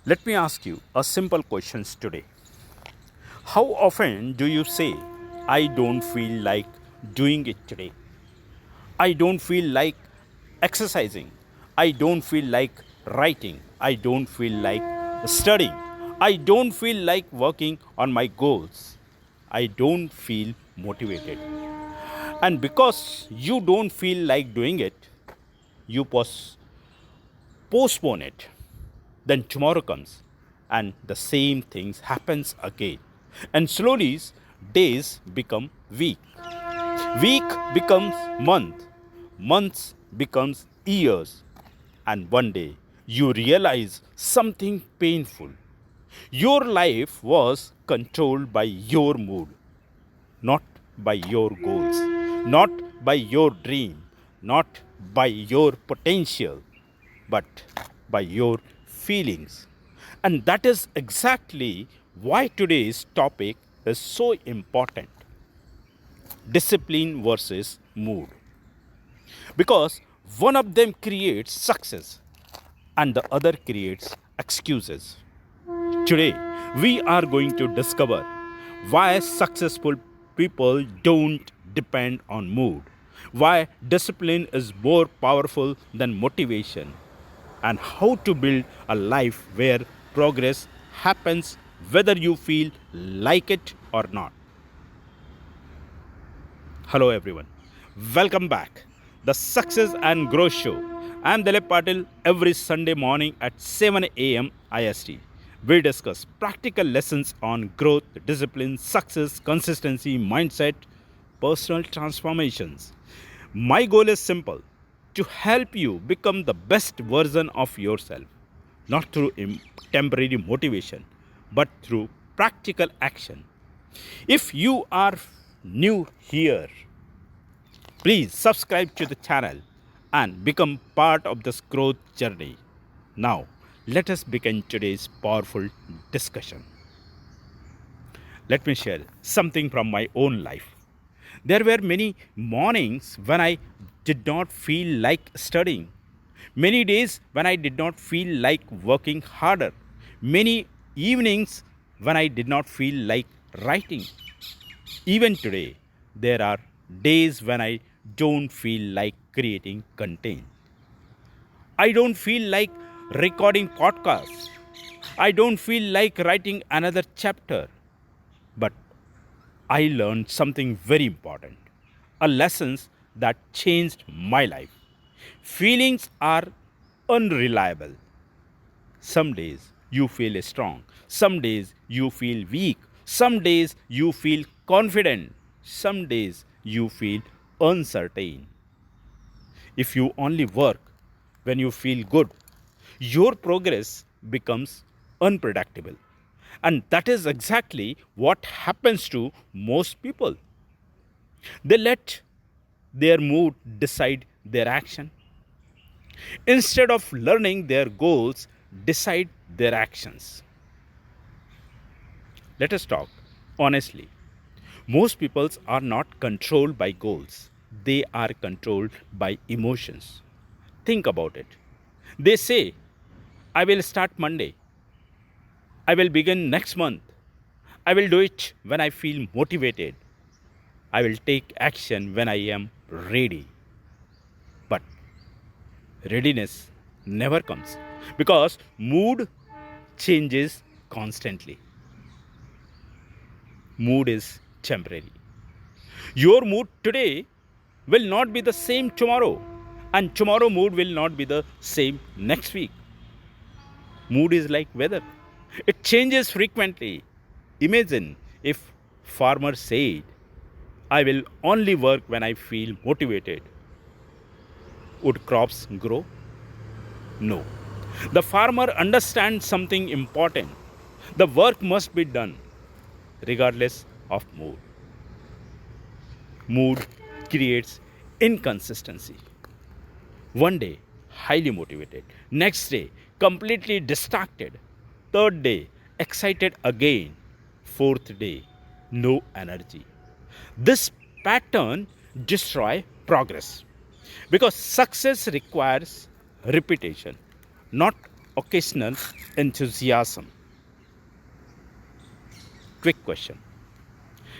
Let me ask you a simple question today. How often do you say, I don't feel like doing it today? I don't feel like exercising. I don't feel like writing. I don't feel like studying. I don't feel like working on my goals. I don't feel motivated. And because you don't feel like doing it, you postpone it. Then tomorrow comes and the same things happens again. And slowly days become week. Week becomes month. Months becomes years. And one day you realize something painful. Your life was controlled by your mood, not by your goals, not by your dream, not by your potential, but by your feelings. And that is exactly why today's topic is so important: discipline versus mood. Because one of them creates success and the other creates excuses. Today, we are going to discover why successful people don't depend on mood, why discipline is more powerful than motivation, and how to build a life where progress happens whether you feel like it or not. Hello, everyone. Welcome back. The Success and Growth Show. I'm Dilip Patil. Every Sunday morning at 7 a.m. IST, we discuss practical lessons on growth, discipline, success, consistency, mindset, personal transformations. My goal is simple: to help you become the best version of yourself, not through temporary motivation, but through practical action. If you are new here, please subscribe to the channel and become part of this growth journey. Now, let us begin today's powerful discussion. Let me share something from my own life. There were many mornings when I did not feel like studying, many days when I did not feel like working harder, many evenings when I did not feel like writing. Even today, there are days when I don't feel like creating content. I don't feel like recording podcasts. I don't feel like writing another chapter. But I learned something very important, a lesson that changed my life. Feelings are unreliable. Some days you feel strong, some days you feel weak, some days you feel confident, some days you feel uncertain. If you only work when you feel good, your progress becomes unpredictable. And that is exactly what happens to most people. They let their mood decide their action. Instead of learning their goals, decide their actions. Let us talk honestly. Most people are not controlled by goals, they are controlled by emotions. Think about it. They say, I will start Monday, I will begin next month, I will do it when I feel motivated, I will take action when I am ready. But readiness never comes because mood changes constantly. Mood is temporary. Your mood today will not be the same tomorrow, and tomorrow mood will not be the same next week. Mood is like weather, it changes frequently. Imagine if farmer said, I will only work when I feel motivated. Would crops grow? No. The farmer understands something important. The work must be done regardless of mood. Mood creates inconsistency. One day, highly motivated. Next day, completely distracted. Third day, excited again. Fourth day, no energy. This pattern destroys progress because success requires repetition, not occasional enthusiasm. Quick question.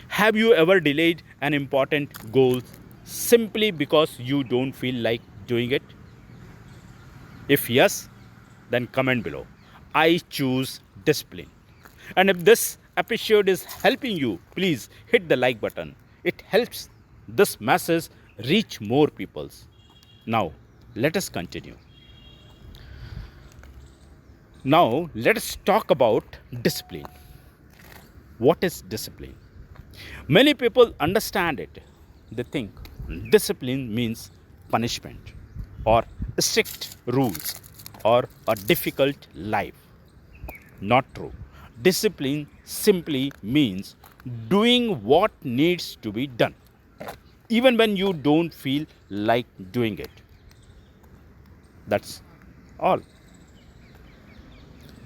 Have you ever delayed an important goal simply because you don't feel like doing it? If yes, then comment below. I choose discipline. And if this episode is helping you, please hit the like button. It helps this message reach more people. Now, let us continue. Now, let us talk about discipline. What is discipline? Many people understand it. They think discipline means punishment or strict rules or a difficult life. Not true. Discipline simply means doing what needs to be done, even when you don't feel like doing it. That's all.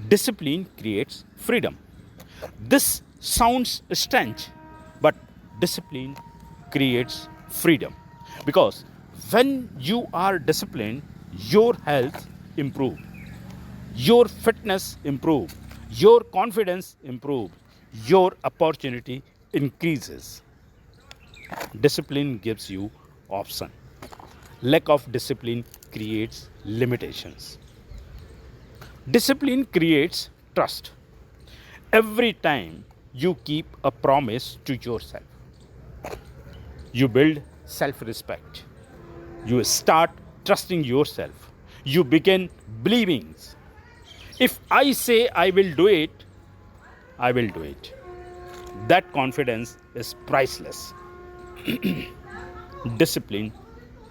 Discipline creates freedom. This sounds strange, but discipline creates freedom. Because when you are disciplined, your health improves, your fitness improves, your confidence improves, your opportunity increases. Discipline gives you option. Lack of discipline creates limitations. Discipline creates trust. Every time you keep a promise to yourself, you build self respect. You start trusting yourself. You begin believing, if I say I will do it, I will do it. That confidence is priceless. Discipline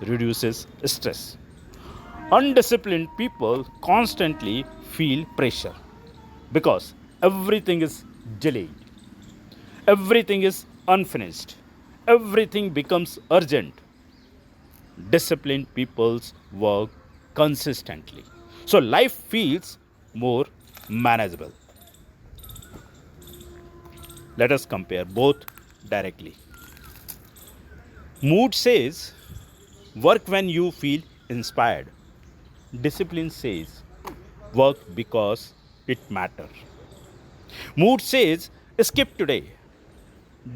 reduces stress. Undisciplined people constantly feel pressure because everything is delayed, everything is unfinished, everything becomes urgent. Disciplined people's work consistently. So life feels more manageable. Let us compare both directly. Mood says work when you feel inspired. Discipline says work because it matters. Mood says skip today.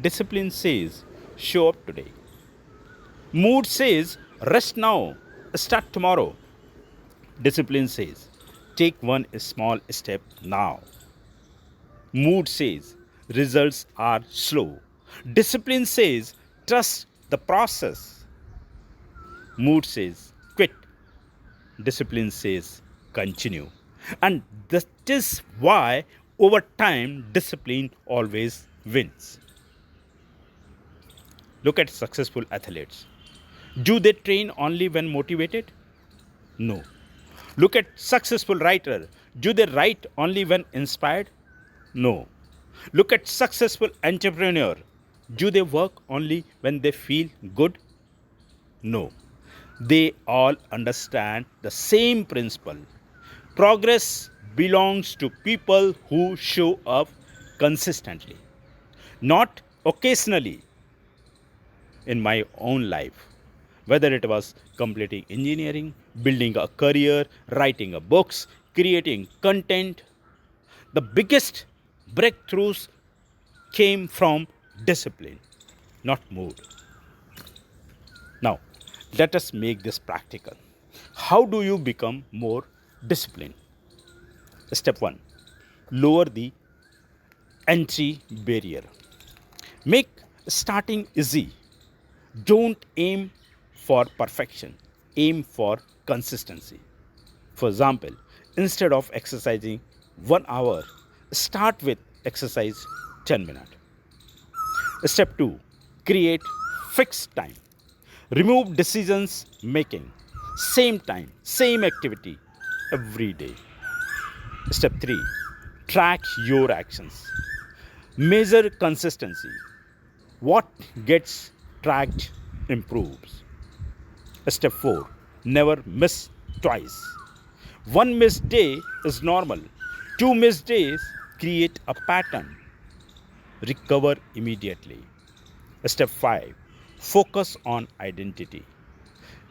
Discipline says show up today. Mood says rest now, start tomorrow. Discipline says take one small step now. Mood says results are slow. Discipline says trust the process. Mood says quit. Discipline says continue. And that is why over time discipline always wins. Look at successful athletes. Do they train only when motivated? No. Look at successful writer. Do they write only when inspired? No. Look at successful entrepreneur. Do they work only when they feel good? No. They all understand the same principle. Progress belongs to people who show up consistently, not occasionally. In my own life, whether it was completing engineering, building a career, writing a books, creating content, the biggest breakthroughs came from discipline, not mood. Now, let us make this practical. How do you become more disciplined? Step 1. Lower the entry barrier. Make starting easy. Don't aim for perfection, aim for consistency. For example, instead of exercising 1 hour, start with exercise 10 minutes. Step 2. Create fixed time. Remove decisions making. Same time, same activity every day. Step 3. Track your actions. Measure consistency. What gets tracked improves. Step 4. Never miss twice. One missed day is normal. Two missed days create a pattern. Recover immediately. Step 5. Focus on identity.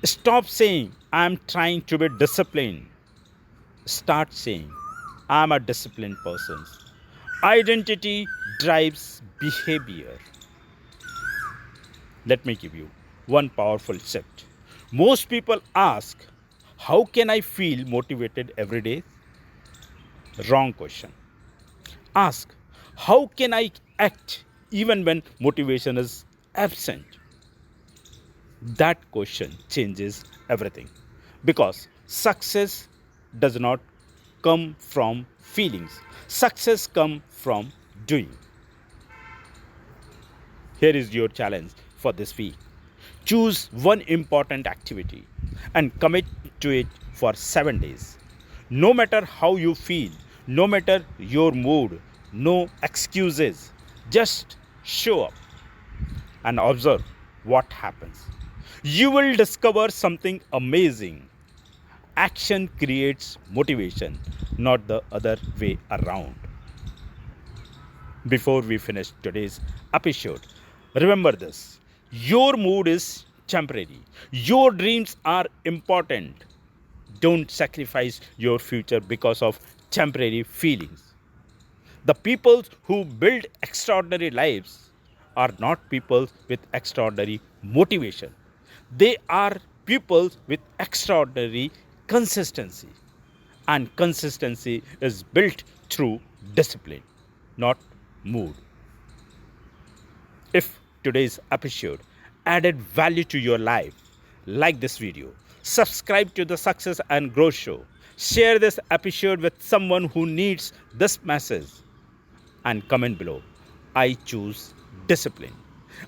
Stop saying, I am trying to be disciplined. Start saying, I'm a disciplined person. Identity drives behavior. Let me give you one powerful shift. Most people ask, how can I feel motivated every day? Wrong question. Ask, how can I act even when motivation is absent? That question changes everything because success does not come from feelings, success comes from doing. Here is your challenge for this week. Choose one important activity and commit to it for 7 days. No matter how you feel, no matter your mood, no excuses. Just show up and observe what happens. You will discover something amazing. Action creates motivation, not the other way around. Before we finish today's episode, remember this: your mood is temporary, your dreams are important. Don't sacrifice your future because of temporary feelings. The people who build extraordinary lives are not people with extraordinary motivation. They are people with extraordinary consistency. And consistency is built through discipline, not mood. If today's episode added value to your life, like this video, subscribe to the Success and Growth Show, share this episode with someone who needs this message, and comment below. I choose discipline.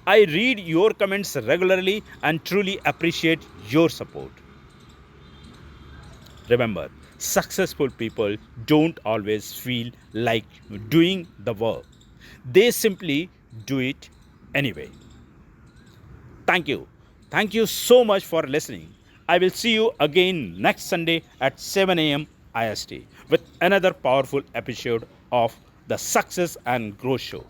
I read your comments regularly and truly appreciate your support. Remember, successful people don't always feel like doing the work, they simply do it anyway. Thank you. Thank you so much for listening. I will see you again next Sunday at 7 a.m. IST with another powerful episode of the Success and Growth Show.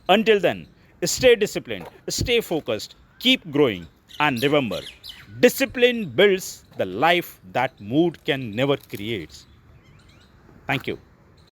Until then, stay disciplined, stay focused, keep growing, and remember, discipline builds the life that mood can never create. Thank you.